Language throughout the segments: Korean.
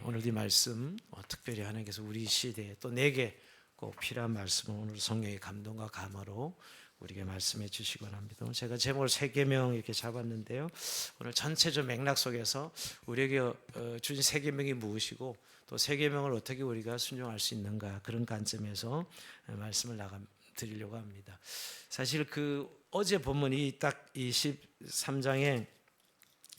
오늘 이 말씀 특별히 하나님께서 우리 시대에 또 내게 꼭 필요한 말씀을 오늘 성령의 감동과 감화로 우리에게 말씀해 주시곤 합니다. 오늘 제가 제목을 세계명 이렇게 잡았는데요. 오늘 전체적 맥락 속에서 우리에게 주신 세계명이 무엇이고 또 세계명을 어떻게 우리가 순종할 수 있는가, 그런 관점에서 말씀을 드리려고 합니다. 사실 어제 본문이 딱 23장에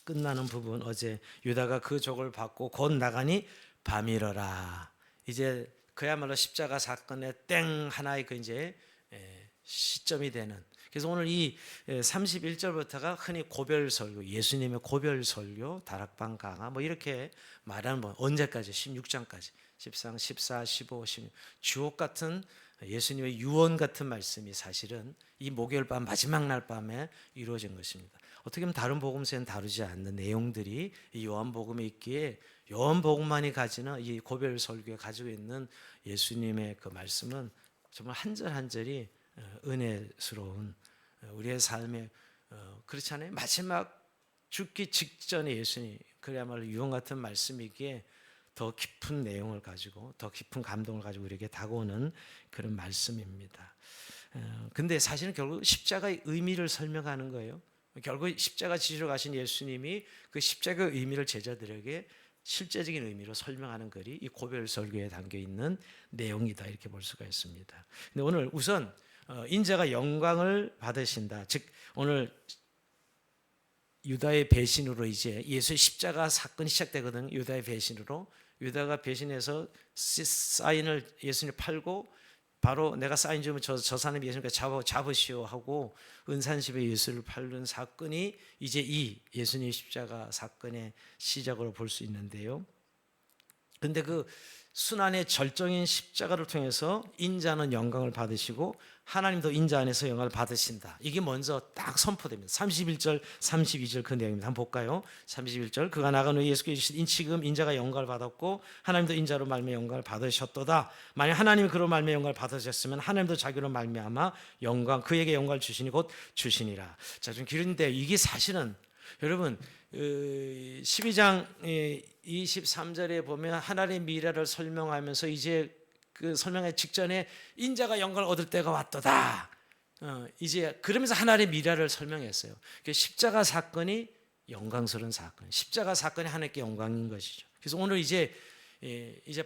끝나는 부분, 어제 유다가 그 족을 받고 곧 나가니 밤이러라. 이제 그야말로 십자가 사건의 땡 하나의 이제 시점이 되는. 그래서 오늘 이 31절부터가 흔히 고별 설교, 예수님의 고별 설교, 다락방 강화 이렇게 말하는 언제까지? 16장까지. 13, 14, 15, 16 주옥 같은 예수님의 유언 같은 말씀이 사실은 이 목요일 밤 마지막 날 밤에 이루어진 것입니다. 어떻게 보면 다른 복음서에는 다루지 않는 내용들이 이 요한복음에 있기에 요한복음만이 가지는 이 고별 설교에 가지고 있는 예수님의 그 말씀은 정말 한 절 한 절이 은혜스러운 우리의 삶에 그렇지 않아요? 마지막 죽기 직전에 예수님 그야말로 유언 같은 말씀이기에 더 깊은 내용을 가지고 더 깊은 감동을 가지고 우리에게 다가오는 그런 말씀입니다. 근데 사실은 결국 십자가의 의미를 설명하는 거예요. 결국 십자가 지시러 가신 예수님이 그 십자가의 의미를 제자들에게 실제적인 의미로 설명하는 글이 이 고별 설교에 담겨 있는 내용이다, 이렇게 볼 수가 있습니다. 근데 오늘 우선 인자가 영광을 받으신다. 즉 오늘 유다의 배신으로 이제 예수의 십자가 사건이 시작되거든. 유다의 배신으로 유다가 배신해서 사인을 예수님 팔고 바로 내가 사인 주면 저 사람이 예수님께 잡으시오 하고 은산십에 예수를 팔는 사건이 이제 이 예수님 십자가 사건의 시작으로 볼 수 있는데요. 근데 그 순환의 절정인 십자가를 통해서 인자는 영광을 받으시고 하나님도 인자 안에서 영광을 받으신다. 이게 먼저 딱 선포됩니다. 31절, 32절 그 내용입니다. 한번 볼까요? 31절 그가 나간 후에 예수께서 이르시되 지금 인자가 영광을 받았고 하나님도 인자로 말미암아 영광을 받으셨도다. 만약 하나님이 그로 말미암아 영광을 받으셨으면 하나님도 자기로 말미암아 영광 그에게 영광을 주시니 곧 주시니라. 자, 좀 길은데 이게 사실은 여러분 12장 23절에 보면 하나님의 미래를 설명하면서 이제 그 설명의 직전에 인자가 영광을 얻을 때가 왔도다. 이제 그러면서 하나님의 미래를 설명했어요. 십자가 사건이 영광스러운 사건, 십자가 사건이 하나님께 영광인 것이죠. 그래서 오늘 이제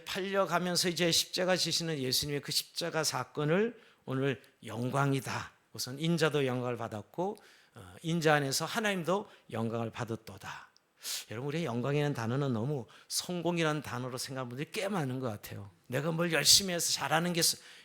팔려가면서 이제 십자가 지시는 예수님의 그 십자가 사건을 오늘 영광이다. 우선 인자도 영광을 받았고 인자 안에서 하나님도 영광을 받았도다. 여러분, 우리의 영광이라는 단어는 너무 성공이라는 단어로 생각하는 분들이 꽤 많은 것 같아요. 내가 뭘 열심히 해서 잘하는 게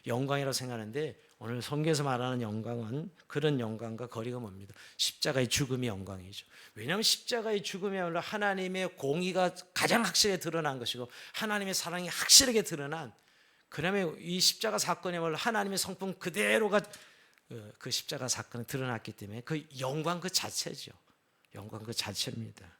영광이라고 생각하는데 오늘 성경에서 말하는 영광은 그런 영광과 거리가 멉니다. 십자가의 죽음이 영광이죠. 왜냐하면 십자가의 죽음이야말로 하나님의 공의가 가장 확실하게 드러난 것이고 하나님의 사랑이 확실하게 드러난, 그러면 이 십자가 사건이야말로 하나님의 성품 그대로가 그 십자가 사건에 드러났기 때문에 그 영광 그 자체죠. 영광 그 자체입니다.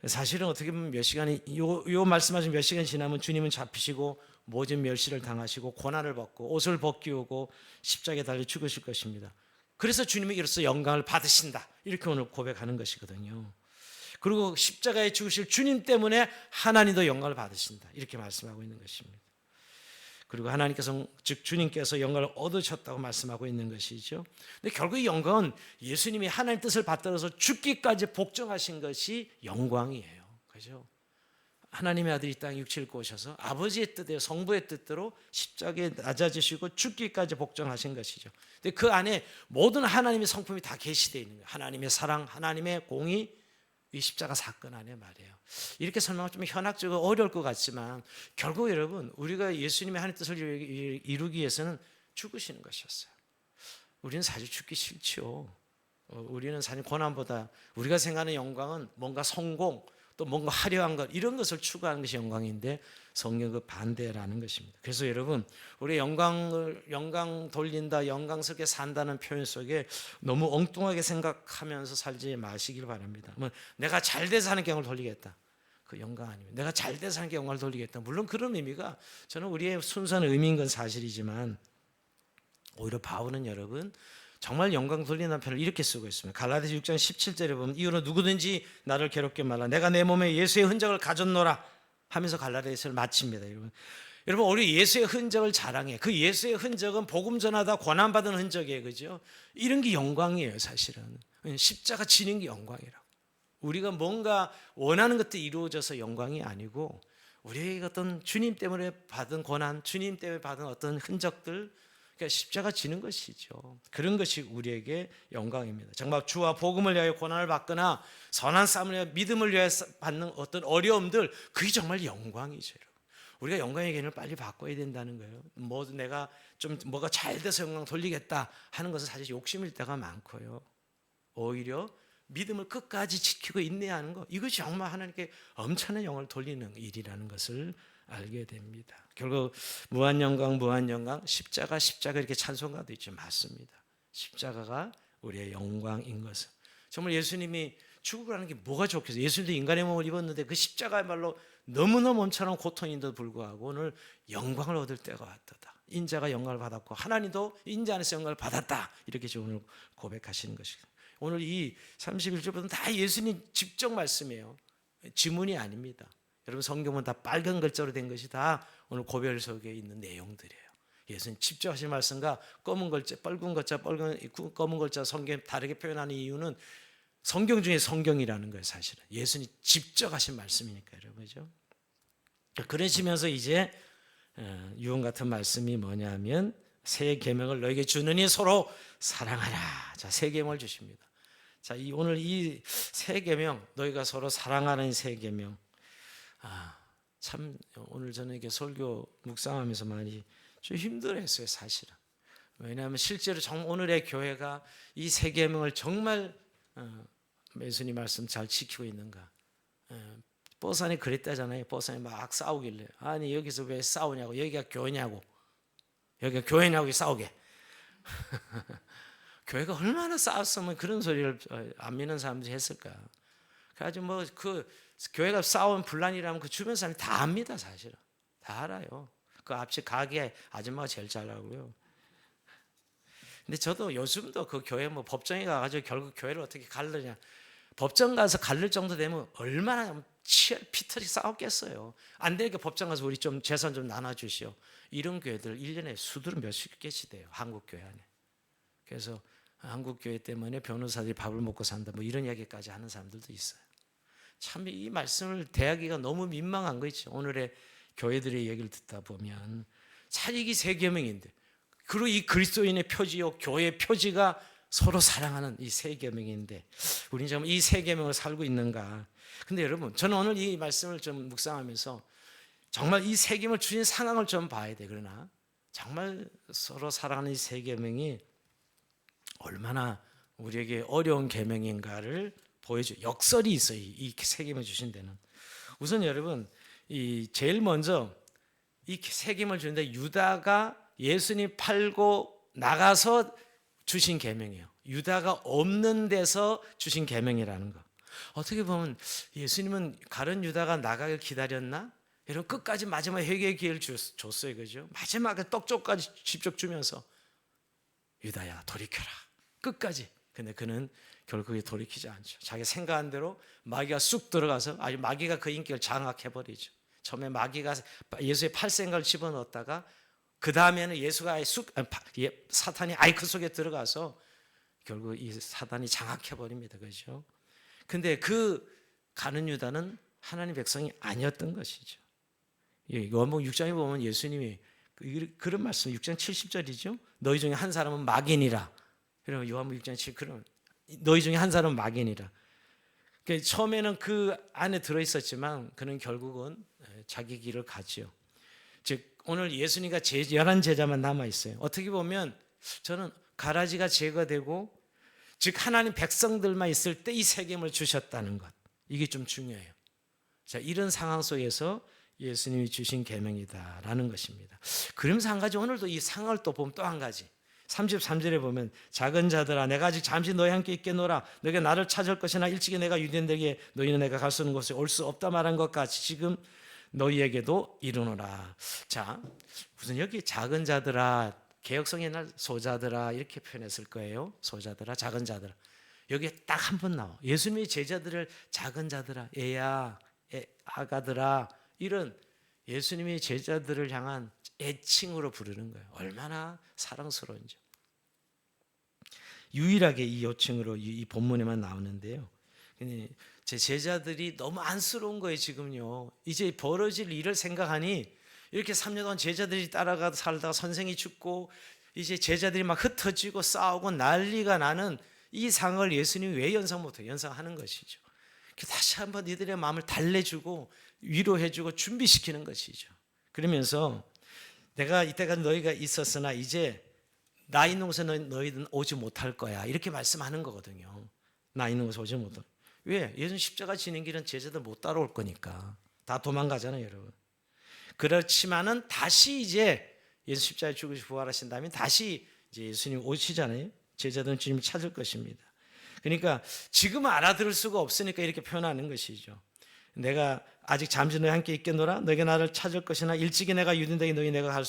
사실은 어떻게 보면 몇 시간이 요 말씀하신 몇 시간 지나면 주님은 잡히시고 모진 멸시를 당하시고 고난을 받고 옷을 벗기우고 십자가에 달려 죽으실 것입니다. 그래서 주님이 이로써 영광을 받으신다, 이렇게 오늘 고백하는 것이거든요. 그리고 십자가에 죽으실 주님 때문에 하나님도 영광을 받으신다, 이렇게 말씀하고 있는 것입니다. 그리고 하나님께서, 즉 주님께서 영광을 얻으셨다고 말씀하고 있는 것이죠. 근데 결국 이 영광은 예수님이 하나님 뜻을 받들어서 죽기까지 복종하신 것이 영광이에요. 그죠? 하나님의 아들이 이 땅에 육체를 입고 오셔서 아버지의 뜻대로, 성부의 뜻대로 십자가에 낮아지시고 죽기까지 복종하신 것이죠. 근데 그 안에 모든 하나님의 성품이 다 계시되어 있는 거예요. 하나님의 사랑, 하나님의 공의, 이 십자가 사건 안에 말이에요. 이렇게 설명하면 좀 현학적으로 어려울 것 같지만 결국 여러분, 우리가 예수님의 하나님의 뜻을 이루기 위해서는 죽으시는 것이었어요. 우리는 사실 죽기 싫죠. 우리는 사실 고난보다 우리가 생각하는 영광은 뭔가 성공, 또 뭔가 화려한 것, 이런 것을 추구하는 것이 영광인데 성경은 그 반대라는 것입니다. 그래서 여러분, 우리 영광 돌린다, 영광스럽게 산다는 표현 속에 너무 엉뚱하게 생각하면서 살지 마시길 바랍니다. 내가 잘 돼서 하는 영광을 돌리겠다, 그 영광 아닙니다. 내가 잘 돼서 하는 영광을 돌리겠다, 물론 그런 의미가 저는 우리의 순수한 의미인 건 사실이지만 오히려 바울은 여러분 정말 영광 돌리는 표현을 이렇게 쓰고 있습니다. 갈라디아서 6장 17절에 보면 이유로 누구든지 나를 괴롭게 말라. 내가 내 몸에 예수의 흔적을 가졌노라 하면서 갈라디아서를 마칩니다. 여러분 우리 예수의 흔적을 자랑해. 그 예수의 흔적은 복음 전하다 고난받은 흔적이에요. 그죠? 이런 게 영광이에요. 사실은 십자가 지는 게 영광이라고. 우리가 뭔가 원하는 것들이 이루어져서 영광이 아니고 우리의 어떤 주님 때문에 받은 고난, 주님 때문에 받은 어떤 흔적들, 그러니까 십자가 지는 것이죠. 그런 것이 우리에게 영광입니다. 정말 주와 복음을 위하여 고난을 받거나 선한 싸움을 위하여 믿음을 위하여 받는 어떤 어려움들, 그게 정말 영광이죠. 우리가 영광의 개념을 빨리 바꿔야 된다는 거예요. 뭐 내가 좀 뭐가 잘 돼서 영광 돌리겠다 하는 것은 사실 욕심일 때가 많고요. 오히려 믿음을 끝까지 지키고 인내하는 것, 이것이 정말 하나님께 엄청난 영광을 돌리는 일이라는 것을 알게 됩니다. 결국 무한 영광 십자가 이렇게 찬송가도 있죠. 맞습니다. 십자가가 우리의 영광인 것은 정말 예수님이 죽으라는 게 뭐가 좋겠어요. 예수님도 인간의 몸을 입었는데 그 십자가야말로 너무너무 엄청난 고통인데도 불구하고 오늘 영광을 얻을 때가 왔다. 인자가 영광을 받았고 하나님도 인자 안에서 영광을 받았다. 이렇게 오늘 고백하시는 것입니다. 오늘 이 31절부터는 다 예수님 직접 말씀이에요. 지문이 아닙니다. 여러분 성경은 다 빨간 글자로 된 것이 다 오늘 고별 속에 있는 내용들이에요. 예수님 직접 하신 말씀과 검은 글자, 검은 글자 성경 다르게 표현하는 이유는 성경 중에 성경이라는 거예요. 사실은 예수님 직접 하신 말씀이니까 여러분, 그죠? 그러시면서 이제 유언 같은 말씀이 뭐냐면 새 계명을 너에게 주느니 서로 사랑하라. 자, 새 계명을 주십니다. 자, 오늘 이 새 계명, 너희가 서로 사랑하는 새 계명. 참 오늘 저는 이게 설교 묵상하면서 많이 좀 힘들었어요, 사실은. 왜냐하면 실제로 오늘의 교회가 이 새 계명을 정말 예수님 말씀 잘 지키고 있는가? 뽀산이 그랬다잖아요. 뽀산이 막 싸우길래 아니 여기서 왜 싸우냐고, 여기가 교회냐고, 여기가 교회냐고 싸우게. 교회가 얼마나 싸웠으면 그런 소리를 안 믿는 사람들이 했을까? 그래가지고 뭐 그 교회가 싸운 분란이라면 그 주변 사람이 다 압니다. 사실은 다 알아요. 그 앞집 가게 아줌마가 제일 잘 알고요. 근데 저도 요즘도 그 교회 뭐 법정에 가가지고 결국 교회를 어떻게 갈르냐, 법정 가서 갈릴 정도 되면 얼마나 피터리 싸웠겠어요. 안 되니까 법정 가서 우리 좀 재산 좀 나눠주시오. 이런 교회들 1년에 수두로 몇십 개씩 돼요. 한국 교회 안에. 그래서 한국 교회 때문에 변호사들이 밥을 먹고 산다 뭐 이런 이야기까지 하는 사람들도 있어요. 참 이 말씀을 대하기가 너무 민망한 거 있죠. 오늘의 교회들의 얘기를 듣다 보면 사직이 새 계명인데, 그리고 이 그리스도인의 표지요 교회의 표지가 서로 사랑하는 이 새 계명인데 우리는 정말 이 새 계명을 살고 있는가? 근데 여러분, 저는 오늘 이 말씀을 좀 묵상하면서 정말 이 새 계명을 주신 상황을 좀 봐야 돼. 그러나 정말 서로 사랑하는 이 새 계명이 얼마나 우리에게 어려운 계명인가를 보여줘. 역설이 있어요. 이 새 계명 주신 데는. 우선 여러분, 이 제일 먼저 이 새 계명을 주는데 유다가 예수님 팔고 나가서 주신 계명이에요. 유다가 없는 데서 주신 계명이라는 거. 어떻게 보면 예수님은 가룟 유다가 나가길 기다렸나? 여러분, 끝까지 마지막 회개의 기회를 줬어요. 그죠? 마지막에 떡쪽까지 직접 주면서 유다야 돌이켜라. 끝까지. 근데 그는 결국에 돌이키지 않죠. 자기 생각한 대로 마귀가 쑥 들어가서 아주 마귀가 그 인격을 장악해버리죠. 처음에 마귀가 예수의 팔생각을 집어넣었다가 그 다음에는 예수가 사탄이 아예 그 속에 들어가서 결국 이 사탄이 장악해버립니다. 그렇죠? 근데 그 가룟 유다는 하나님 백성이 아니었던 것이죠. 요한복음 6장에 보면 예수님이 그런 말씀, 6장 70절이죠. 너희 중에 한 사람은 마귀니라. 그러면 요한복음 6장 7, 그러면 너희 중에 한 사람은 마귀니라. 그러니까 처음에는 그 안에 들어있었지만 그는 결국은 자기 길을 가지요. 즉 오늘 예수님과 11제자만 남아있어요. 어떻게 보면 저는 가라지가 제거되고, 즉 하나님 백성들만 있을 때 이 새 계명을 주셨다는 것, 이게 좀 중요해요. 자, 이런 상황 속에서 예수님이 주신 계명이다라는 것입니다. 그러면서 한 가지, 오늘도 이 상황을 또 보면 또 한 가지, 33절에 보면 작은 자들아 내가 아직 잠시 너희 함께 있겠노라. 너희가 나를 찾을 것이나 일찍이 내가 유대인들에게 너희는 내가 갈 수 있는 곳에 올 수 없다 말한 것 같이 지금 너희에게도 이르노라. 자, 무슨 여기 작은 자들아, 개역성의 날 소자들아 이렇게 표현했을 거예요. 소자들아, 작은 자들아. 여기에 딱 한 번 나와. 예수님이 제자들을 작은 자들아, 애야, 아가들아 이런 예수님이 제자들을 향한 애칭으로 부르는 거예요. 얼마나 사랑스러운지. 유일하게 이 호칭으로 이 본문에만 나오는데요. 제 제자들이 너무 안쓰러운 거예요. 지금요. 이제 벌어질 일을 생각하니 이렇게 3년 동안 제자들이 따라가 살다가 선생이 죽고 이제 제자들이 막 흩어지고 싸우고 난리가 나는 이 상을 예수님이 왜 연상 못해요? 연상하는 것이죠. 다시 한번 이들의 마음을 달래주고 위로해주고 준비시키는 것이죠. 그러면서 내가 이때까지 너희가 있었으나 이제 나 있는 곳에 너희는 오지 못할 거야. 이렇게 말씀하는 거거든요. 나 있는 곳에 오지 못할. 왜? 예수님 십자가 지는 길은 제자들 못 따라올 거니까. 다 도망가잖아요, 여러분. 그렇지만은 다시 이제 예수 십자가에 죽으시고 부활하신 다음에 다시 이제 예수님 오시잖아요. 제자들은 주님을 찾을 것입니다. 그러니까 지금은 알아들을 수가 없으니까 이렇게 표현하는 것이죠. 내가 아직 잠시 너희 함께 있겠노라. 너희가 나를 찾을 것이나 일찍이 내가 유대인에게 너희 내가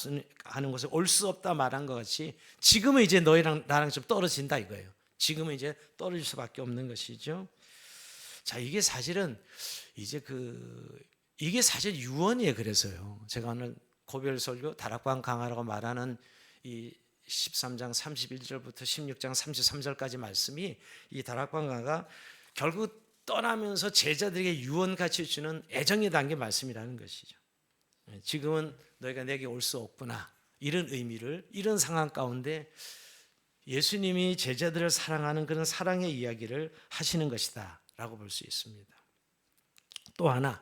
가는 곳에 올 수 없다 말한 것 같이 지금은 이제 너희랑 나랑 좀 떨어진다 이거예요. 지금은 이제 떨어질 수밖에 없는 것이죠. 자, 이게 사실은 이제 이게 사실 유언이에요. 그래서요. 제가 오늘 고별 설교 다락방 강화라고 말하는 이 13장 31절부터 16장 33절까지 말씀이 이 다락방 강화가 결국 떠나면서 제자들에게 유언같이 주는 애정이 담긴 말씀이라는 것이죠. 지금은 너희가 내게 올 수 없구나. 이런 의미를 이런 상황 가운데 예수님이 제자들을 사랑하는 그런 사랑의 이야기를 하시는 것이다 라고 볼 수 있습니다. 또 하나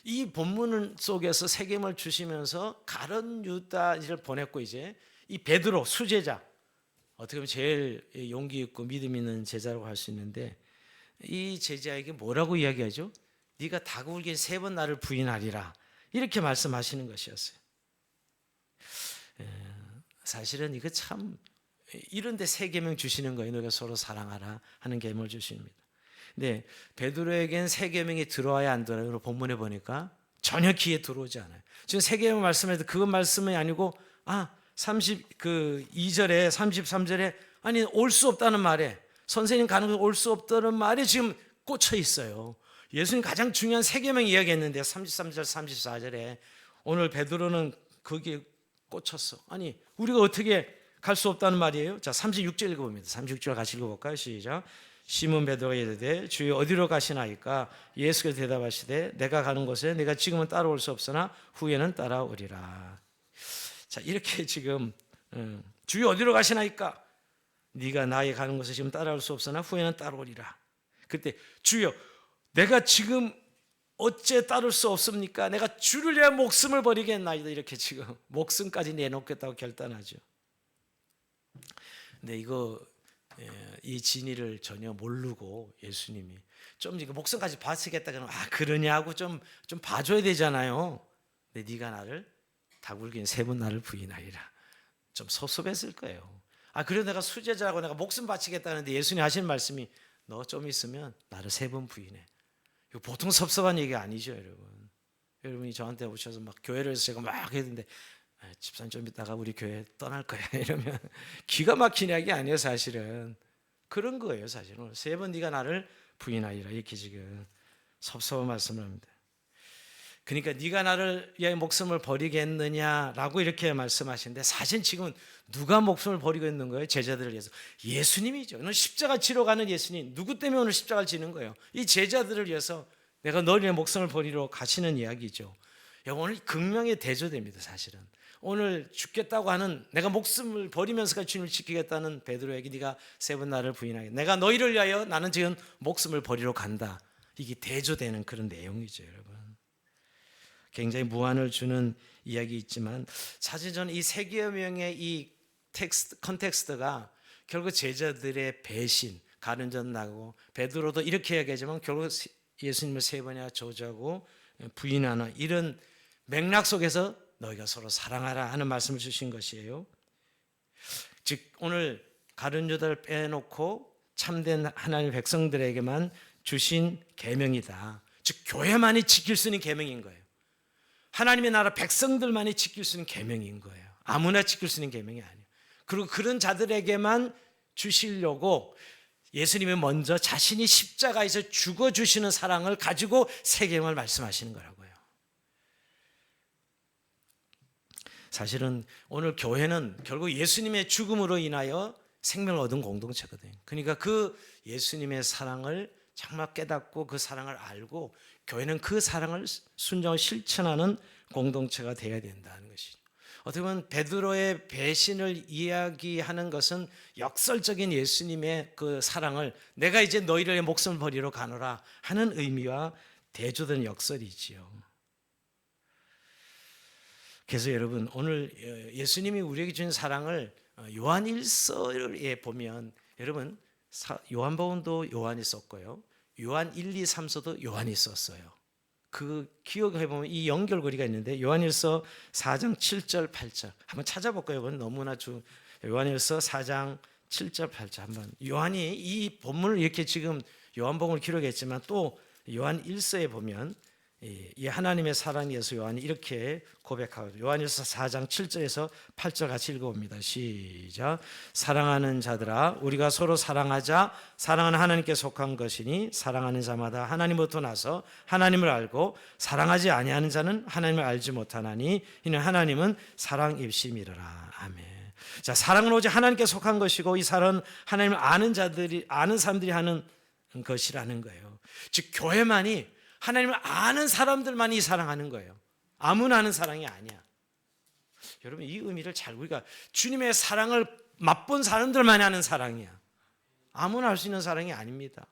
이 본문 속에서 세겜을 주시면서 가룟 유다를 보냈고 이제 이 베드로 수제자 어떻게 보면 제일 용기 있고 믿음 있는 제자라고 할 수 있는데 이 제자에게 뭐라고 이야기하죠? 네가 닭 울긴 3번 나를 부인하리라 이렇게 말씀하시는 것이었어요. 사실은 이거 참 이런데 3계명 주시는 거예요. 너희가 서로 사랑하라 하는 계명을 주십니다. 근데 베드로에겐 3계명이 들어와야 안 들어요. 본문에 보니까 전혀 귀에 들어오지 않아요. 지금 3계명 말씀해도 그건 말씀이 아니고 2절에 33절에 아니 올 수 없다는 말에 선생님 가는 곳 올 수 없다는 말에 지금 꽂혀 있어요. 예수님 가장 중요한 3계명 이야기했는데 33절 34절에 오늘 베드로는 거기에 꽂혔어. 아니 우리가 어떻게 갈 수 없다는 말이에요? 자 36절 읽어봅니다. 36절 같이 읽어볼까요? 시작. 시몬 베드로가 이르되 주여 어디로 가시나이까? 예수께서 대답하시되 내가 가는 곳에 내가 지금은 따라올 수 없으나 후에는 따라오리라. 자 이렇게 지금 주여 어디로 가시나이까? 네가 나의 가는 곳에 지금 따라올 수 없으나 후에는 따라오리라. 그때 주여 내가 지금 어째 따를 수 없습니까? 내가 주를 위해 목숨을 버리겠나이다. 이렇게 지금 목숨까지 내놓겠다고 결단하죠. 근데 이 진리를 전혀 모르고 예수님이 좀 이거 목숨까지 바치겠다 그러면 그러냐고 좀 봐줘야 되잖아요. 근데 네가 나를 닭 울긴 3번 나를 부인하리라. 좀 섭섭했을 거예요. 그래도 내가 수제자라고 내가 목숨 바치겠다는데 예수님 하시는 말씀이 너 좀 있으면 나를 3번 부인해. 이거 보통 섭섭한 얘기가 아니죠, 여러분. 여러분이 저한테 오셔서 막 교회를 해서 제가 막 했는데 집사님 좀 있다가 우리 교회 떠날 거야 이러면 기가 막힌 이야기 아니에요. 사실은 그런 거예요. 사실은 3번 네가 나를 부인하리라 이렇게 지금 섭섭한 말씀을 합니다. 그러니까 네가 나를 위하여 목숨을 버리겠느냐라고 이렇게 말씀하시는데 사실 지금 누가 목숨을 버리고 있는 거예요? 제자들을 위해서 예수님이죠. 오늘 십자가 지러 가는 예수님 누구 때문에 오늘 십자가를 지는 거예요? 이 제자들을 위해서 내가 너를 위해 목숨을 버리러 가시는 이야기죠. 오늘 극명히 대조됩니다. 사실은 오늘 죽겠다고 하는 내가 목숨을 버리면서까지 주님을 지키겠다는 베드로에게 네가 3번 나를 부인하겠다. 내가 너희를 위하여 나는 지금 목숨을 버리러 간다. 이게 대조되는 그런 내용이죠, 여러분. 굉장히 무한을 주는 이야기 있지만 사실 저는 이 3계명의 이 컨텍스트가 결국 제자들의 배신, 가늠전 나고 베드로도 이렇게 이야기하지만 결국 예수님을 3번이나 저주하고 부인하는 이런 맥락 속에서 너희가 서로 사랑하라 하는 말씀을 주신 것이에요. 즉 오늘 가룟 유다를 빼놓고 참된 하나님의 백성들에게만 주신 계명이다. 즉 교회만이 지킬 수 있는 계명인 거예요. 하나님의 나라 백성들만이 지킬 수 있는 계명인 거예요. 아무나 지킬 수 있는 계명이 아니에요. 그리고 그런 자들에게만 주시려고 예수님이 먼저 자신이 십자가에서 죽어주시는 사랑을 가지고 3계명을 말씀하시는 거라고요. 사실은 오늘 교회는 결국 예수님의 죽음으로 인하여 생명을 얻은 공동체거든요. 그러니까 그 예수님의 사랑을 정말 깨닫고 그 사랑을 알고 교회는 그 사랑을 순종을 실천하는 공동체가 되어야 된다는 것이죠. 어떻게 보면 베드로의 배신을 이야기하는 것은 역설적인 예수님의 그 사랑을 내가 이제 너희를 목숨을 버리러 가노라 하는 의미와 대조된 역설이지요. 그래서 여러분 오늘 예수님이 우리에게 주신 사랑을 요한 1서에 보면 여러분 요한복음도 요한이 썼고요. 요한 1, 2, 3서도 요한이 썼어요. 그 기억해 보면 이 연결고리가 있는데 요한일서 4장 7절 8절 한번 찾아볼까요? 이건 너무나 요한일서 4장 7절 8절 한번 요한이 이 본문을 이렇게 지금 요한복음을 기록했지만 또 요한 1서에 보면 이 하나님의 사랑에서 요한이 이렇게 고백하고 요한일서 4장 7절에서 8절 같이 읽어봅니다. 시작. 사랑하는 자들아 우리가 서로 사랑하자. 사랑은 하나님께 속한 것이니 사랑하는 자마다 하나님부터 나서 하나님을 알고 사랑하지 아니하는 자는 하나님을 알지 못하나니 이는 하나님은 사랑입심이라. 아멘. 자, 사랑은 오직 하나님께 속한 것이고 이 사랑은 하나님을 아는 사람들이 하는 것이라는 거예요. 즉 교회만이 하나님을 아는 사람들만이 사랑하는 거예요. 아무나 하는 사랑이 아니야. 여러분 이 의미를 잘 우리가 주님의 사랑을 맛본 사람들만이 하는 사랑이야. 아무나 할 수 있는 사랑이 아닙니다.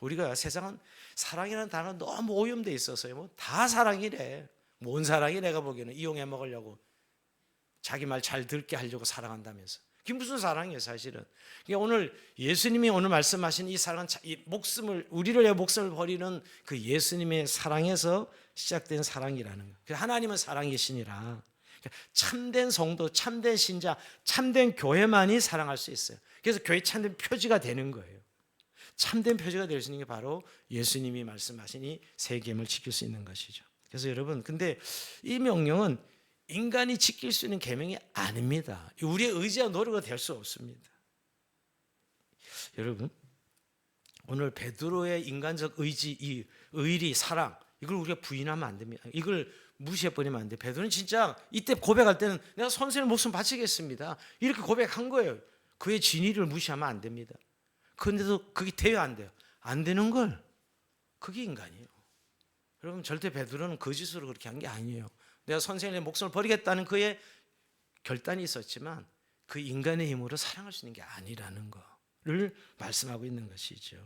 우리가 세상은 사랑이라는 단어가 너무 오염돼 있어서요. 뭐 다 사랑이래. 뭔 사랑이 내가 보기에는 이용해 먹으려고 자기 말 잘 듣게 하려고 사랑한다면서. 그게 무슨 사랑이에요 사실은. 그러니까 오늘 예수님이 오늘 말씀하신 이 사랑은 우리를 위해 목숨을 버리는 그 예수님의 사랑에서 시작된 사랑이라는 거예요. 하나님은 사랑이시니라. 그러니까 참된 성도, 참된 신자, 참된 교회만이 사랑할 수 있어요. 그래서 교회 참된 표지가 되는 거예요. 참된 표지가 될 수 있는 게 바로 예수님이 말씀하신 이 세 계명을 지킬 수 있는 것이죠. 그래서 여러분 근데 이 명령은 인간이 지킬 수 있는 계명이 아닙니다. 우리의 의지와 노력으로 될 수 없습니다. 여러분 오늘 베드로의 인간적 의지, 이 의리, 사랑 이걸 우리가 부인하면 안 됩니다. 이걸 무시해버리면 안 돼요. 베드로는 진짜 이때 고백할 때는 내가 선생님 목숨 바치겠습니다 이렇게 고백한 거예요. 그의 진의를 무시하면 안 됩니다. 그런데도 그게 돼야 안 돼요. 안 되는 걸 그게 인간이에요. 여러분 절대 베드로는 거짓으로 그렇게 한 게 아니에요. 내가 선생님의 목숨을 버리겠다는 그의 결단이 있었지만 그 인간의 힘으로 사랑할 수 있는 게 아니라는 거를 말씀하고 있는 것이죠.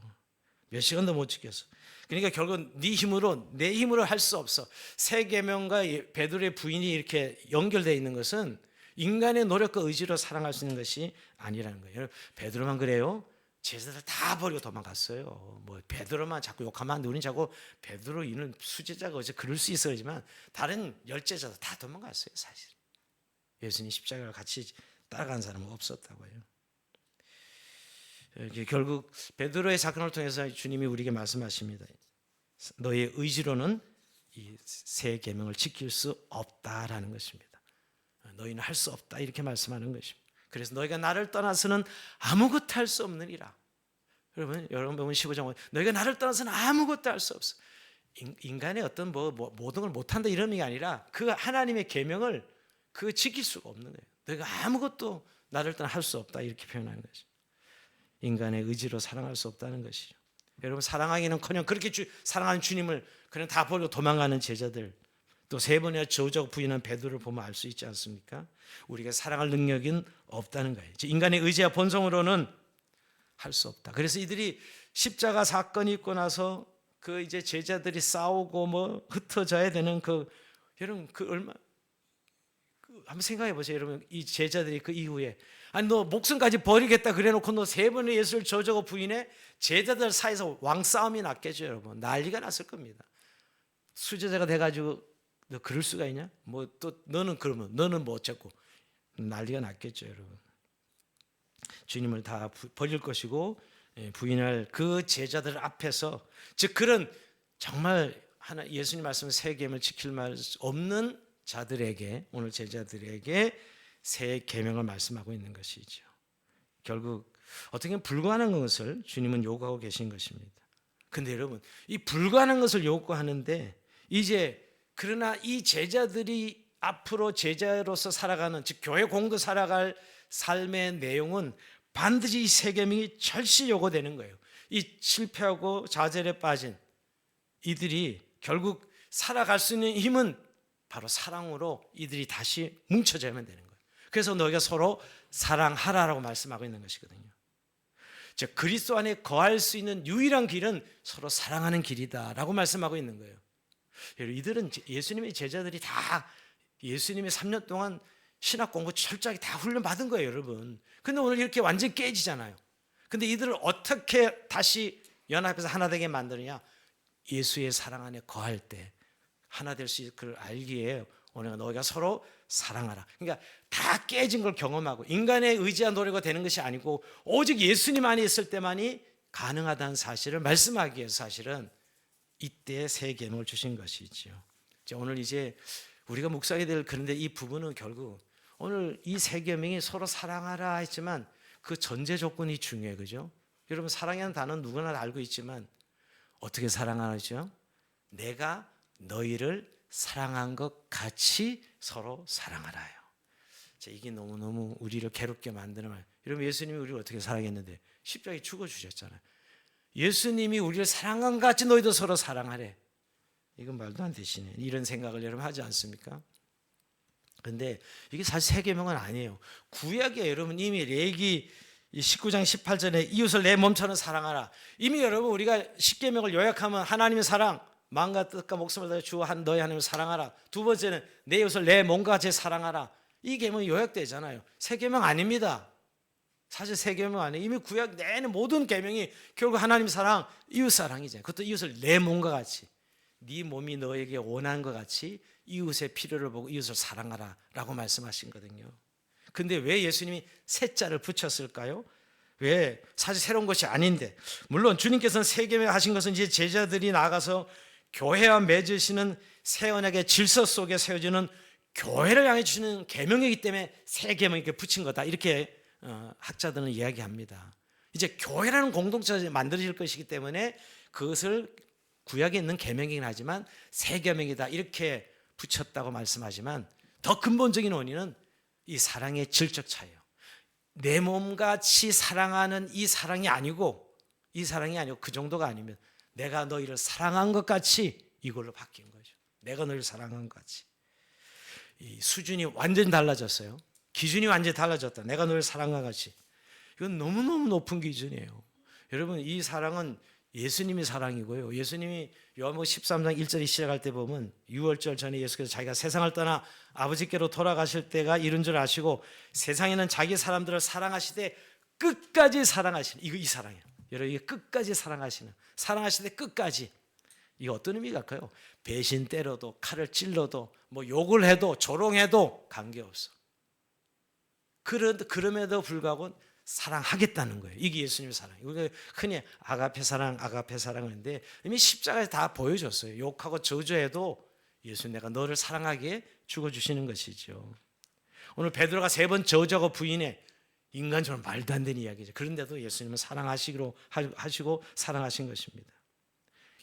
몇 시간도 못 지켰어. 그러니까 결국 네 힘으로 내 힘으로 할 수 없어. 세 계명과 베드로의 부인이 이렇게 연결되어 있는 것은 인간의 노력과 의지로 사랑할 수 있는 것이 아니라는 거예요. 베드로만 그래요? 제자들 다 버리고 도망갔어요. 뭐 베드로만 자꾸 욕하면 안 돼. 우리는 자꾸 베드로 이는 수제자가 어째 그럴 수 있어야지만 다른 열제자도 다 도망갔어요. 사실 예수님 십자가를 같이 따라간 사람은 없었다고요. 결국 베드로의 사건을 통해서 주님이 우리에게 말씀하십니다. 너의 의지로는 이 세 계명을 지킬 수 없다라는 것입니다. 너희는 할 수 없다 이렇게 말씀하는 것입니다. 그래서 너희가 나를 떠나서는 아무것도 할 수 없느니라. 여러분 보면 15장 너희가 나를 떠나서는 아무것도 할 수 없어. 인간의 어떤 모든 걸 못한다 이런 의미가 아니라 그 하나님의 계명을 그 지킬 수가 없는 거예요. 너희가 아무것도 나를 떠나 할 수 없다 이렇게 표현하는 것이죠. 인간의 의지로 사랑할 수 없다는 것이죠. 여러분 사랑하기는커녕 그렇게 사랑하는 주님을 그냥 다 버리고 도망가는 제자들 또 세 번이나 저주하고 부인한 베드로를 보면 알 수 있지 않습니까? 우리가 사랑할 능력은 없다는 거예요. 인간의 의지와 본성으로는 할 수 없다. 그래서 이들이 십자가 사건이 있고 나서 그 이제 제자들이 싸우고 뭐 흩어져야 되는 여러분 한번 생각해 보세요. 여러분 이 제자들이 그 이후에 아니 너 목숨까지 버리겠다 그래놓고 너 세 번의 예수를 저주하고 부인해 제자들 사이에서 왕싸움이 났겠죠. 여러분 난리가 났을 겁니다. 수제자가 돼가지고 너 그럴 수가 있냐? 뭐 또 너는 그러면 너는 뭐 어쩌고 난리가 났겠죠, 여러분. 주님을 다 버릴 것이고 부인할 그 제자들 앞에서 즉 그런 정말 예수님 말씀 세 계명을 지킬 말 없는 자들에게 오늘 제자들에게 새 계명을 말씀하고 있는 것이죠. 결국 어떻게 보면 불가능한 것을 주님은 요구하고 계신 것입니다. 근데 여러분 이 불가능한 것을 요구하는데 이제 그러나 이 제자들이 앞으로 제자로서 살아가는, 즉 교회 공도 살아갈 삶의 내용은 반드시 이 세 계명이 절실히 요구되는 거예요. 이 실패하고 좌절에 빠진 이들이 결국 살아갈 수 있는 힘은 바로 사랑으로 이들이 다시 뭉쳐져야만 되는 거예요. 그래서 너희가 서로 사랑하라라고 말씀하고 있는 것이거든요. 즉 그리스도 안에 거할 수 있는 유일한 길은 서로 사랑하는 길이다라고 말씀하고 있는 거예요. 이들은 예수님의 제자들이 다 예수님의 3년 동안 신학 공부 철저하게 다 훈련 받은 거예요, 여러분. 근데 오늘 이렇게 완전히 깨지잖아요. 근데 이들을 어떻게 다시 연합해서 하나 되게 만드느냐? 예수의 사랑 안에 거할 때 하나 될 수 있을 걸 알기에 오늘 너희가 서로 사랑하라. 그러니까 다 깨진 걸 경험하고 인간의 의지와 노력이 되는 것이 아니고 오직 예수님 안에 있을 때만이 가능하다는 사실을 말씀하기 위해서 사실은 이때 세 계명을 주신 것이죠. 오늘 이제 우리가 묵상해야 될, 그런데 이 부분은 결국 오늘 이 세 계명이 서로 사랑하라 했지만 그 전제 조건이 중요해요. 그죠? 여러분 사랑이라는 단어는 누구나 알고 있지만 어떻게 사랑하죠? 내가 너희를 사랑한 것 같이 서로 사랑하라요. 이게 너무너무 우리를 괴롭게 만드는 말. 여러분 예수님이 우리를 어떻게 사랑했는데 십자가에 죽어주셨잖아요. 예수님이 우리를 사랑한 것 같이 너희도 서로 사랑하래. 이건 말도 안 되시네. 이런 생각을 여러분 하지 않습니까? 그런데 이게 사실 세 계명은 아니에요. 구약에 여러분 이미 레위기 19장 18절에 이웃을 내 몸처럼 사랑하라. 이미 여러분 우리가 10계명을 요약하면 하나님의 사랑, 마음과 뜻과 목숨을 다해 주 너희 하나님을 사랑하라. 두 번째는 내 이웃을 내 몸과 같이 사랑하라. 이 계명이 요약되잖아요. 세 계명 아닙니다. 사실 세 계명 아니에요. 이미 구약 내내 모든 계명이 결국 하나님 사랑, 이웃 사랑이잖아요. 그것도 이웃을 내 몸과 같이, 네 몸이 너에게 원한 것 같이 이웃의 필요를 보고 이웃을 사랑하라 라고 말씀하신 거거든요. 근데 왜 예수님이 세 자를 붙였을까요? 왜? 사실 새로운 것이 아닌데, 물론 주님께서는 세 계명 하신 것은 이제 제자들이 나가서 교회와 맺으시는 새 언약의 질서 속에 세워지는 교회를 향해 주시는 계명이기 때문에 세 계명 이렇게 붙인 거다, 이렇게 학자들은 이야기합니다. 이제 교회라는 공동체가 만들어질 것이기 때문에 그것을 구약에 있는 계명이긴 하지만 새 계명이다 이렇게 붙였다고 말씀하지만 더 근본적인 원인은 이 사랑의 질적 차이예요. 내 몸같이 사랑하는 이 사랑이 아니고 그 정도가 아니면 내가 너희를 사랑한 것 같이, 이걸로 바뀐 거죠. 내가 너희를 사랑한 것 같이. 이 수준이 완전히 달라졌어요. 기준이 완전히 달라졌다. 내가 너희를 사랑한 것 같이. 이건 너무너무 높은 기준이에요. 여러분 이 사랑은 예수님이 사랑이고요. 예수님이 요한복음 13장 1절이 시작할 때 보면 6월절 전에 예수께서 자기가 세상을 떠나 아버지께로 돌아가실 때가 이른 줄 아시고 세상에는 자기 사람들을 사랑하시되 끝까지 사랑하시는, 이 사랑이에요. 여러분 이게 끝까지 사랑하시는, 사랑하시되 끝까지. 이게 어떤 의미가 할까요? 배신 때려도, 칼을 찔러도, 뭐 욕을 해도, 조롱해도 관계없어. 그럼에도 불구하고 사랑하겠다는 거예요. 이게 예수님의 사랑. 우리가 흔히 아가페 사랑, 아가페 사랑인데 이미 십자가에 다 보여줬어요. 욕하고 저주해도 예수, 내가 너를 사랑하기에 죽어주시는 것이죠. 오늘 베드로가 3번 저주하고 부인해, 인간적으로 말도 안 되는 이야기죠. 그런데도 예수님은 사랑하시기로 하시고 사랑하신 것입니다.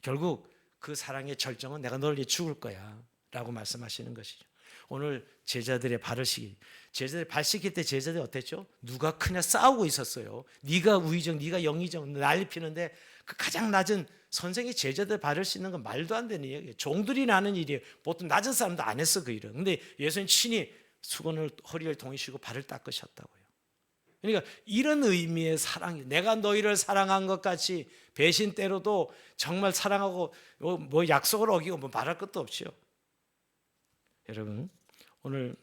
결국 그 사랑의 절정은 내가 너를 위해 죽을 거야 라고 말씀하시는 것이죠. 오늘 제자들의 발을 씻기, 제자들 발 씻길 때 제자들이 어땠죠? 누가 크냐 싸우고 있었어요. 네가 우의정, 네가 영의정 난리 피는데 그 가장 낮은 선생이 제자들 발을 씻는 건 말도 안 되는 얘기예요. 종들이 하는 일이에요. 보통 낮은 사람도 안 했어 그 일은. 근데 예수님 친히 수건을 허리를 동이시고 발을 닦으셨다고요. 그러니까 이런 의미의 사랑이, 내가 너희를 사랑한 것 같이 배신 때로도 정말 사랑하고 뭐 약속을 어기고 뭐 말할 것도 없죠. 여러분 오늘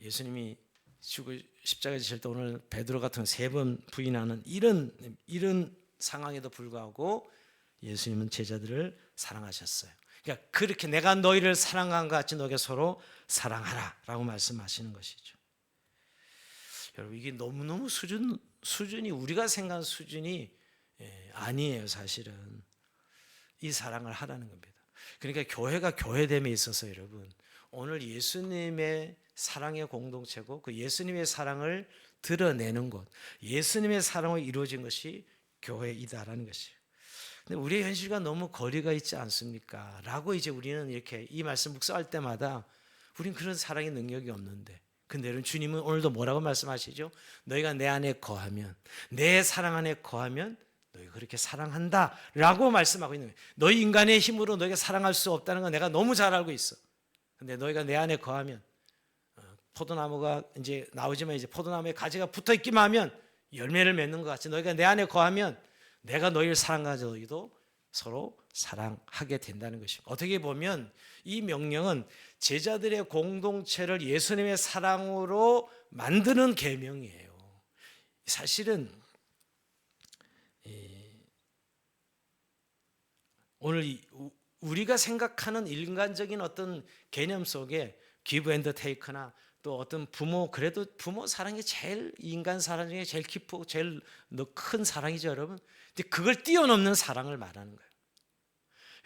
예수님이 십자가에 지실 때 오늘 베드로 같은 3번 부인하는 이런 상황에도 불구하고 예수님은 제자들을 사랑하셨어요. 그러니까 그렇게 내가 너희를 사랑한 것 같이 너희가 서로 사랑하라 라고 말씀하시는 것이죠. 여러분 이게 너무너무 수준이 우리가 생각한 수준이 아니에요. 사실은 이 사랑을 하라는 겁니다. 그러니까 교회가 교회됨에 있어서 여러분 오늘 예수님의 사랑의 공동체고 그 예수님의 사랑을 드러내는 것, 예수님의 사랑으로 이루어진 것이 교회이다라는 것이에요. 근데 우리의 현실과 너무 거리가 있지 않습니까? 라고 이제 우리는 이렇게 이 말씀 묵상할 때마다 우린 그런 사랑의 능력이 없는데, 근데 여러분 주님은 오늘도 뭐라고 말씀하시죠? 너희가 내 안에 거하면, 내 사랑 안에 거하면 너희 그렇게 사랑한다 라고 말씀하고 있는 거예요. 너희 인간의 힘으로 너희가 사랑할 수 없다는 건 내가 너무 잘 알고 있어. 근데 너희가 내 안에 거하면, 포도나무가 이제 나오지만 이제 포도나무에 가지가 붙어 있기만 하면 열매를 맺는 것 같이 너희가 내 안에 거하면 내가 너희를 사랑하지 너희도 서로 사랑하게 된다는 것입니다. 어떻게 보면 이 명령은 제자들의 공동체를 예수님의 사랑으로 만드는 계명이에요. 사실은 오늘 우리가 생각하는 인간적인 어떤 개념 속에 give and take나 또 어떤 부모, 그래도 부모 사랑이 제일 인간 사랑 중에 제일 깊고 제일 큰 사랑이죠, 여러분. 근데 그걸 뛰어넘는 사랑을 말하는 거예요.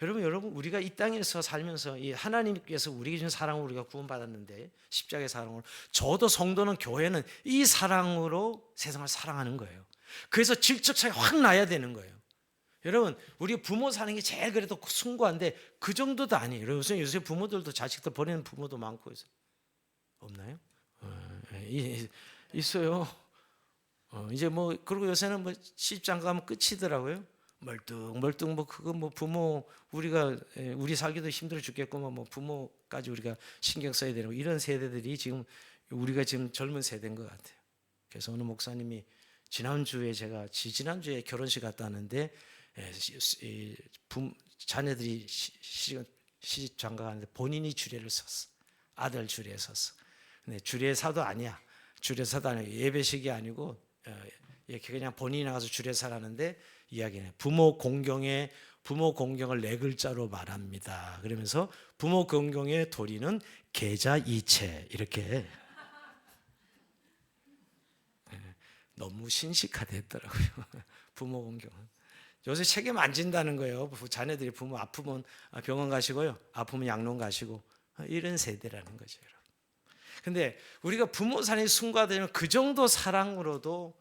여러분 우리가 이 땅에서 살면서 이 하나님께서 우리에게 주신 사랑으로 우리가 구원받았는데, 십자가의 사랑으로, 저도 성도는 교회는 이 사랑으로 세상을 사랑하는 거예요. 그래서 질적 차이가 확 나야 되는 거예요. 여러분 우리 부모 사는 게 제일 그래도 숭고한데 그 정도도 아니에요. 요새 부모들도 자식들 버리는 부모도 많고 해서 없나요? 있어요. 이제 뭐 그리고 요새는 뭐 시집장 가면 끝이더라고요. 멀뚱 뭐 그거 뭐 부모 우리 살기도 힘들어 죽겠구만 뭐 부모까지 우리가 신경 써야 되고 이런 세대들이 지금 우리가 지금 젊은 세대인 것 같아요. 그래서 어느 목사님이 지난주에 결혼식 갔다 왔는데 자녀들이 시집 장가 가는데 본인이 주례를 섰어. 아들 주례에 섰어. 근데 주례사도 아니야. 주례사도 아니고 예배식이 아니고 이렇게 그냥 본인이 나가서 주례사라는데 이야기네. 부모 공경을 네 글자로 말합니다. 그러면서 부모 공경의 도리는 계자이체 이렇게 너무 신식화됐더라고요. 부모 공경은. 요새 책임 안 진다는 거예요. 자녀들이 부모 아프면 병원 가시고요. 아프면 양론 가시고 이런 세대라는 거죠. 근데 우리가 부모 사랑이 숭고하다면 그 정도 사랑으로도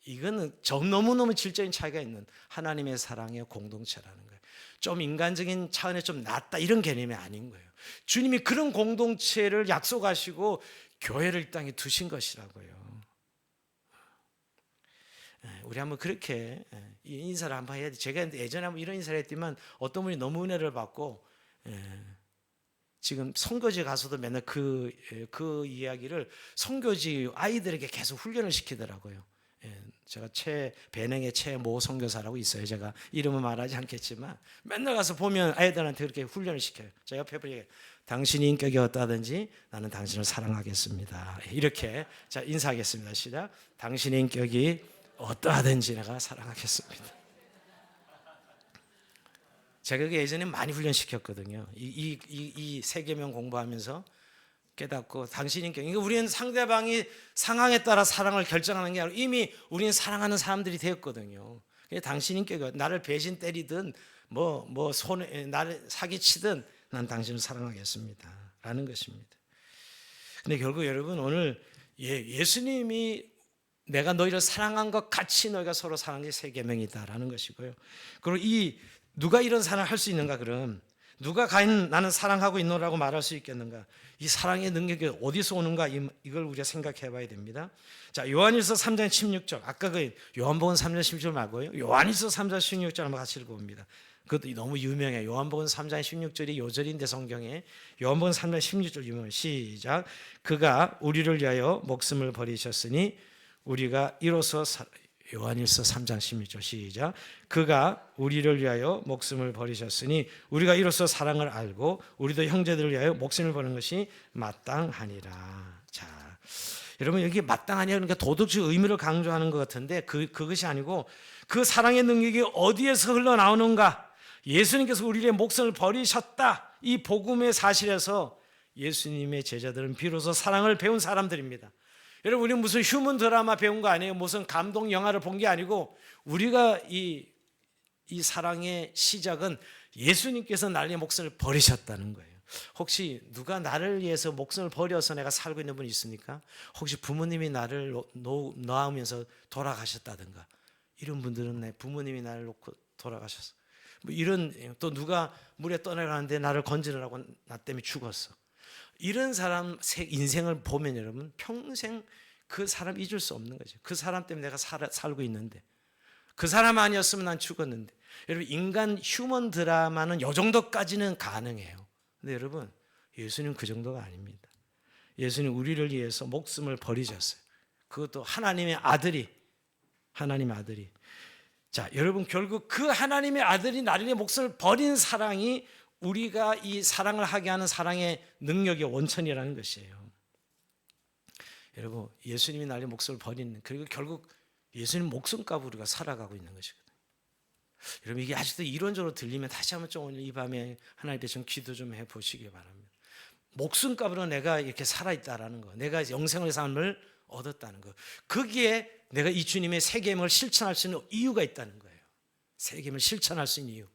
이거는 너무너무 질적인 차이가 있는 하나님의 사랑의 공동체라는 거예요. 좀 인간적인 차원에 좀 낫다 이런 개념이 아닌 거예요. 주님이 그런 공동체를 약속하시고 교회를 이 땅에 두신 것이라고요. 우리 한번 그렇게 인사를 한번 해야 돼. 제가 예전에 한번 이런 인사를 했지만 어떤 분이 너무 은혜를 받고 지금 선교지 가서도 맨날 그 이야기를 선교지 아이들에게 계속 훈련을 시키더라고요. 제가 배냉의 최모 선교사라고 있어요. 제가 이름은 말하지 않겠지만 맨날 가서 보면 아이들한테 그렇게 훈련을 시켜요. 제가 옆에 보니까 당신의 인격이 어떠하든지 나는 당신을 사랑하겠습니다. 이렇게 자 인사하겠습니다. 시작. 당신의 인격이 어떠하든지 내가 사랑하겠습니다. 제가 예전에 많이 훈련시켰거든요. 이 세계명 공부하면서 깨닫고 당신인 경. 우리는 상대방이 상황에 따라 사랑을 결정하는 게 아니라 이미 우리는 사랑하는 사람들이 되었거든요. 당신인 경 나를 배신 때리든 나를 사기치든 난 당신을 사랑하겠습니다라는 것입니다. 근데 결국 여러분 오늘 예수님이 내가 너희를 사랑한 것 같이 너희가 서로 사랑한 게 세 계명이다라는 것이고요. 그리고 누가 이런 사랑을 할 수 있는가? 그럼 누가 과연 나는 사랑하고 있노라고 말할 수 있겠는가? 이 사랑의 능력이 어디서 오는가? 이걸 우리가 생각해 봐야 됩니다. 자, 요한일서 3장 16절. 아까 그 요한복음 3장 16절 말고요. 요한일서 3장 16절 한번 같이 읽어봅니다. 그것도 너무 유명해요. 요한복음 3장 16절이 요절인데 성경에 요한복음 3장 16절 유명해요. 시작. 그가 우리를 위하여 목숨을 버리셨으니 우리가 이로써 요한일서 3장 16절 시작. 그가 우리를 위하여 목숨을 버리셨으니 우리가 이로써 사랑을 알고 우리도 형제들을 위하여 목숨을 버리는 것이 마땅하니라. 자, 여러분 여기 마땅하냐 그러니까 도덕적 의미를 강조하는 것 같은데 그것이 아니고 그 사랑의 능력이 어디에서 흘러나오는가? 예수님께서 우리의 목숨을 버리셨다. 이 복음의 사실에서 예수님의 제자들은 비로소 사랑을 배운 사람들입니다. 여러분 우리는 무슨 휴먼 드라마 배운 거 아니에요. 무슨 감동 영화를 본 게 아니고 우리가 이 사랑의 시작은 예수님께서 나의 목숨을 버리셨다는 거예요. 혹시 누가 나를 위해서 목숨을 버려서 내가 살고 있는 분이 있습니까? 혹시 부모님이 나를 낳으면서 돌아가셨다든가 이런 분들은 내 부모님이 나를 놓고 돌아가셨어. 뭐 이런 또 누가 물에 떠내가는데 나를 건지느라고 나 때문에 죽었어. 이런 사람 인생을 보면 여러분 평생 그 사람 잊을 수 없는 거죠. 그 사람 때문에 내가 살고 있는데, 그 사람 아니었으면 난 죽었는데. 여러분, 인간 휴먼 드라마는 이 정도까지는 가능해요. 근데 여러분, 예수님 그 정도가 아닙니다. 예수님 우리를 위해서 목숨을 버리셨어요. 그것도 하나님의 아들이. 자, 여러분, 결국 그 하나님의 아들이 나를 위해 목숨을 버린 사랑이 우리가 이 사랑을 하게 하는 사랑의 능력의 원천이라는 것이에요. 여러분, 예수님이 나를 위해 목숨을 버리는, 그리고 결국 예수님 목숨값으로 우리가 살아가고 있는 것이거든요. 여러분, 이게 아직도 이론적으로 들리면 다시 한번 좀 오늘 이 밤에 하나님께 좀 기도 좀 해보시기 바랍니다. 목숨값으로 내가 이렇게 살아있다라는 거, 내가 영생의 삶을 얻었다는 거, 거기에 내가 이 주님의 세 계명을 실천할 수 있는 이유가 있다는 거예요. 세 계명을 실천할 수 있는 이유,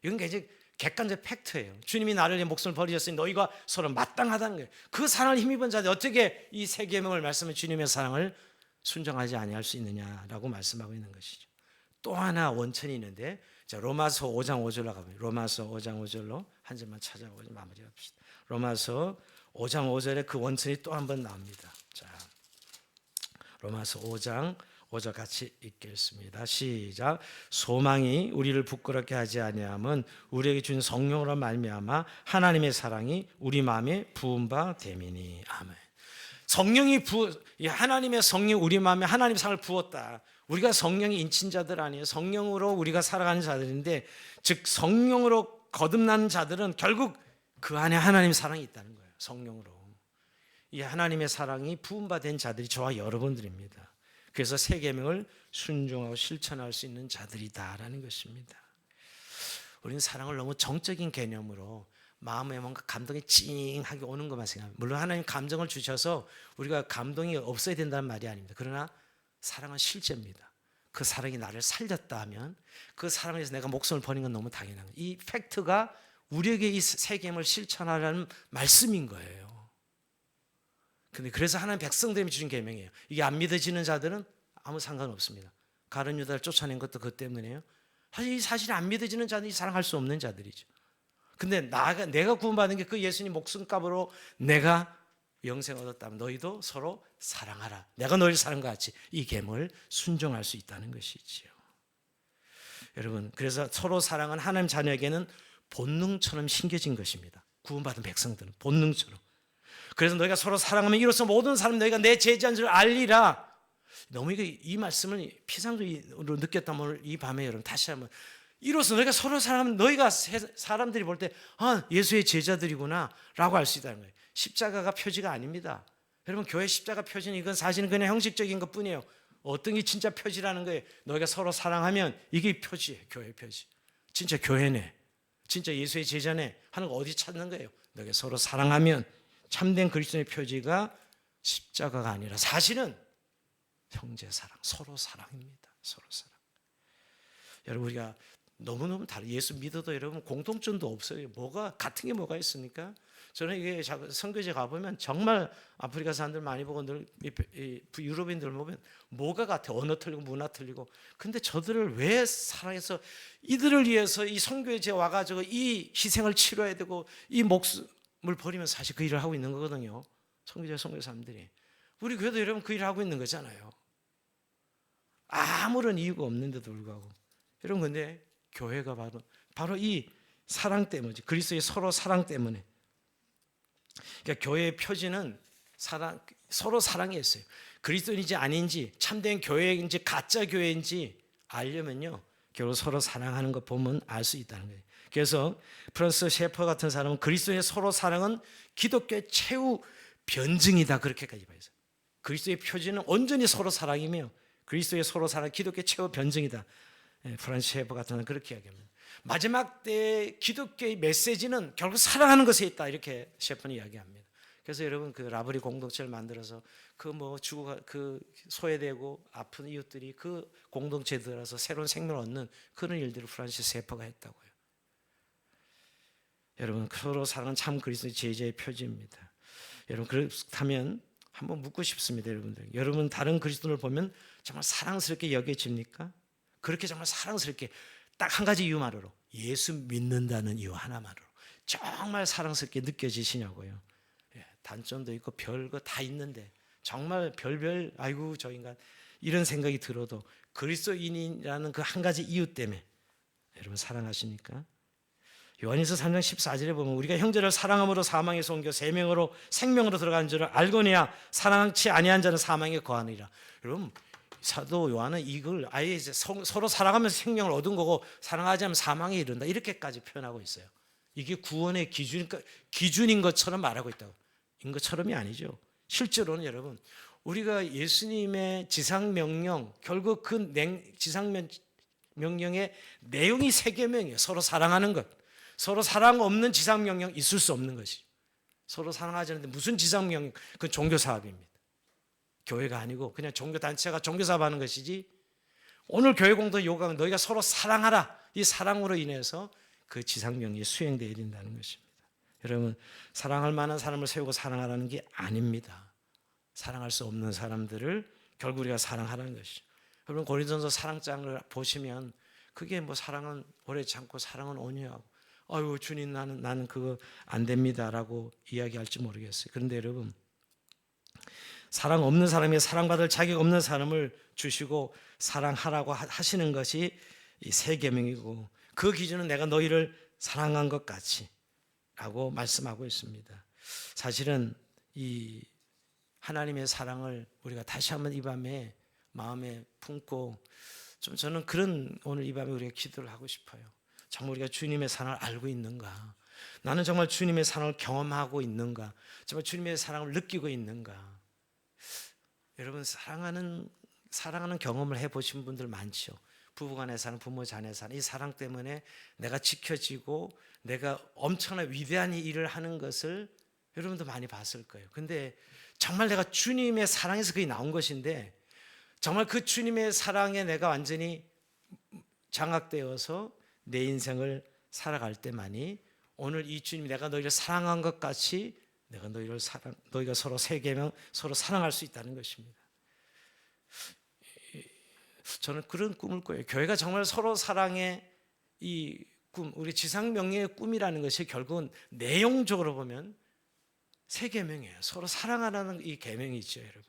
이건 굉장히 객관적 팩트예요. 주님이 나를 위해 목숨을 버리셨으니 너희가 서로 마땅하다는 거예요. 그 사랑을 힘입은 자들 어떻게 이 세 계명을 말씀해 주님의 사랑을 순종하지 아니할 수 있느냐라고 말씀하고 있는 것이죠. 또 하나 원천이 있는데, 자, 로마서 5장 5절로 가보면, 로마서 5장 5절로 한 절만 찾아보고 마무리합시다. 로마서 5장 5절에 그 원천이 또 한 번 나옵니다. 자, 로마서 5장 5절 같이 읽겠습니다. 시작. 소망이 우리를 부끄럽게 하지 아니함은 우리에게 준 성령으로 말미암아 하나님의 사랑이 우리 마음에 부은 바 됨이니. 아멘. 성령이 하나님의 성령 우리 마음에 하나님 사랑을 부었다. 우리가 성령의 인친자들 아니에요. 성령으로 우리가 살아가는 자들인데, 즉 성령으로 거듭난 자들은 결국 그 안에 하나님의 사랑이 있다는 거예요. 성령으로 이 하나님의 사랑이 부은 바 된 자들이 저와 여러분들입니다. 그래서 세 계명을 순종하고 실천할 수 있는 자들이다라는 것입니다. 우리는 사랑을 너무 정적인 개념으로 마음에 뭔가 감동이 찡하게 오는 것만 생각합니다. 물론 하나님 감정을 주셔서 우리가 감동이 없어야 된다는 말이 아닙니다. 그러나 사랑은 실제입니다. 그 사랑이 나를 살렸다 하면 그 사랑을 위해서 내가 목숨을 버린 건 너무 당연한 거예요. 이 팩트가 우리에게 이 세 계명을 실천하라는 말씀인 거예요. 근데 그래서 하나님 백성들이 주신 계명이에요. 이게 안 믿어지는 자들은 아무 상관없습니다. 가룟 유다를 쫓아낸 것도 그것 때문이에요. 사실 안 믿어지는 자들이 사랑할 수 없는 자들이죠. 근데 내가 구원받은 게 그 예수님 목숨값으로 내가 영생 얻었다면 너희도 서로 사랑하라. 내가 너희를 사랑한 것 같이 이 계명을 순종할 수 있다는 것이지요. 여러분, 그래서 서로 사랑은 하나님 자녀에게는 본능처럼 심겨진 것입니다. 구원받은 백성들은 본능처럼. 그래서 너희가 서로 사랑하면 이로써 모든 사람 너희가 내 제자인 줄 알리라. 너무 이 말씀을 피상적으로 느꼈다면 이 밤에 여러분 다시 한번, 이로써 너희가 서로 사랑하면 너희가 사람들이 볼 때 예수의 제자들이구나 라고 알 수 있다는 거예요. 십자가가 표지가 아닙니다. 여러분, 교회 십자가 표지는 이건 사실은 그냥 형식적인 것뿐이에요. 어떤 게 진짜 표지라는 거예요. 너희가 서로 사랑하면 이게 표지예요. 교회 표지. 진짜 교회네, 진짜 예수의 제자네 하는 거 어디 찾는 거예요. 너희가 서로 사랑하면 참된 그리스도의 표지가 십자가가 아니라 사실은 형제 사랑, 서로 사랑입니다. 서로 사랑. 여러분, 우리가 너무너무 다르. 예수 믿어도 여러분 공통점도 없어요. 같은 게 뭐가 있습니까? 저는 이게 선교지 가보면 정말 아프리카 사람들 많이 보고 늘 유럽인들 보면 뭐가 같아. 언어 틀리고 문화 틀리고. 근데 저들을 왜 사랑해서 이들을 위해서 이 선교지에 와가지고 이 희생을 치러야 되고 이 목숨을 버리면서 사실 그 일을 하고 있는 거거든요. 선교 사람들이. 우리 교회도 여러분 그 일을 하고 있는 거잖아요. 아무런 이유가 없는데도 불구하고. 여러분, 근데 교회가 바로 이 사랑 때문이지. 그리스도의 서로 사랑 때문에. 그러니까 교회의 표지는 서로 사랑이었어요. 그리스도인지 아닌지, 참된 교회인지 가짜 교회인지 알려면요, 결국 서로 사랑하는 거 보면 알 수 있다는 거예요. 그래서 프란스 셰퍼 같은 사람은 그리스도의 서로 사랑은 기독교의 최후 변증이다, 그렇게까지 봐요. 그리스도의 표지는 온전히 서로 사랑이며 그리스도의 서로 사랑, 기독교의 최후 변증이다. 프란스 셰퍼 같은 사람은 그렇게 이야기합니다. 마지막 때 기독교의 메시지는 결국 사랑하는 것에 있다, 이렇게 셰퍼는 이야기합니다. 그래서 여러분, 그 라브리 공동체를 만들어서 소외되고 아픈 이웃들이 그 공동체에 들어서 새로운 생명을 얻는 그런 일들을 프란시스 셰퍼가 했다고요. 여러분, 서로 사랑은 참 그리스도의 제자의 표지입니다. 여러분, 그렇다면 한번 묻고 싶습니다. 여러분 다른 그리스도를 보면 정말 사랑스럽게 여겨집니까? 그렇게 정말 사랑스럽게 딱 한 가지 이유만으로, 예수 믿는다는 이유 하나만으로 정말 사랑스럽게 느껴지시냐고요. 단점도 있고 별거 다 있는데 정말 별별 아이고 저 인간 이런 생각이 들어도 그리스도인이라는 그 한 가지 이유 때문에 여러분 사랑하십니까? 요한일서 3장 14절에 보면 우리가 형제를 사랑함으로 사망에서 옮겨 생명으로 들어가는 줄을 알거니와 사랑치 아니한 자는 사망에 거하느니라. 여러분 사도 요한은 이걸 아예 이제 서로 사랑하면서 생명을 얻은 거고 사랑하지 않으면 사망에 이른다 이렇게까지 표현하고 있어요. 이게 구원의 기준인 것처럼 말하고 있다고. 인 것처럼이 아니죠. 실제로는 여러분 우리가 예수님의 지상명령 결국 그 지상명령의 내용이 세 계명이에요. 서로 사랑하는 것. 서로 사랑 없는 지상명령 있을 수 없는 것이. 서로 사랑하지 않는데 무슨 지상명령? 그건 종교사업입니다. 교회가 아니고 그냥 종교단체가 종교사업하는 것이지 오늘 교회 공동 요구하는 너희가 서로 사랑하라. 이 사랑으로 인해서 그 지상명령이 수행되어야 된다는 것입니다. 여러분 사랑할 만한 사람을 세우고 사랑하라는 게 아닙니다. 사랑할 수 없는 사람들을 결국 우리가 사랑하라는 것이죠. 여러분 고린도전서 사랑장을 보시면 그게 뭐 사랑은 오래 참고 사랑은 온유하고 아유 주님 나는 그거 안 됩니다라고 이야기할지 모르겠어요. 그런데 여러분 사랑 없는 사람이 사랑받을 자격 없는 사람을 주시고 사랑하라고 하시는 것이 이 세 계명이고 그 기준은 내가 너희를 사랑한 것 같이 라고 말씀하고 있습니다. 사실은 이 하나님의 사랑을 우리가 다시 한번 이 밤에 마음에 품고 좀 저는 그런 오늘 이 밤에 우리가 기도를 하고 싶어요. 정말 우리가 주님의 사랑을 알고 있는가? 나는 정말 주님의 사랑을 경험하고 있는가? 정말 주님의 사랑을 느끼고 있는가? 여러분 사랑하는 경험을 해보신 분들 많죠. 부부간의 사랑, 부모 자녀의 사랑, 이 사랑 때문에 내가 지켜지고 내가 엄청난 위대한 일을 하는 것을 여러분도 많이 봤을 거예요. 근데 정말 내가 주님의 사랑에서 그게 나온 것인데 정말 그 주님의 사랑에 내가 완전히 장악되어서 내 인생을 살아갈 때만이 오늘 이 주님이 내가 너희를 사랑한 것 같이 내가 너희가 서로 세 계명 서로 사랑할 수 있다는 것입니다. 저는 그런 꿈을 꿔요. 교회가 정말 서로 사랑의 이 꿈, 우리 지상명령의 꿈이라는 것이 결국은 내용적으로 보면 세 계명이에요. 서로 사랑하라는 이 계명이죠, 여러분.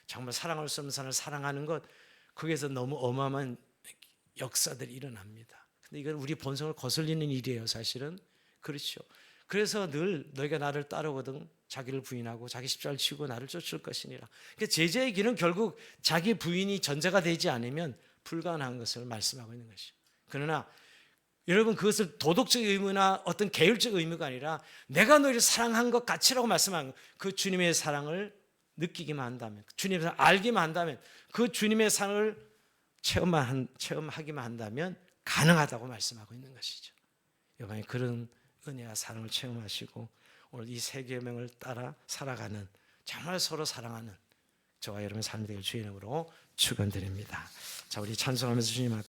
정말 사랑할 수 없는 사람을 사랑하는 것, 거기에서 너무 어마어마한 역사들이 일어납니다. 근데 이건 우리 본성을 거슬리는 일이에요, 사실은. 그렇죠. 그래서 늘 너희가 나를 따르거든 자기를 부인하고 자기 십자가를 지고 나를 쫓을 것이니라. 그러니까 제자의 길은 결국 자기 부인이 전제가 되지 않으면 불가능한 것을 말씀하고 있는 것이죠. 그러나 여러분 그것을 도덕적 의무나 어떤 계율적 의무가 아니라 내가 너희를 사랑한 것 같이라고 말씀하는 그 주님의 사랑을 느끼기만 한다면, 주님의 사랑을 알기만 한다면, 그 주님의 사랑을 체험하기만 한다면 가능하다고 말씀하고 있는 것이죠. 이번에 그런 은혜와 사랑을 체험하시고 오늘 이 세 계명을 따라 살아가는 정말 서로 사랑하는 저와 여러분의 삶이 되길 주의 이름으로 축원드립니다. 자, 우리 찬송하면서 주님 앞에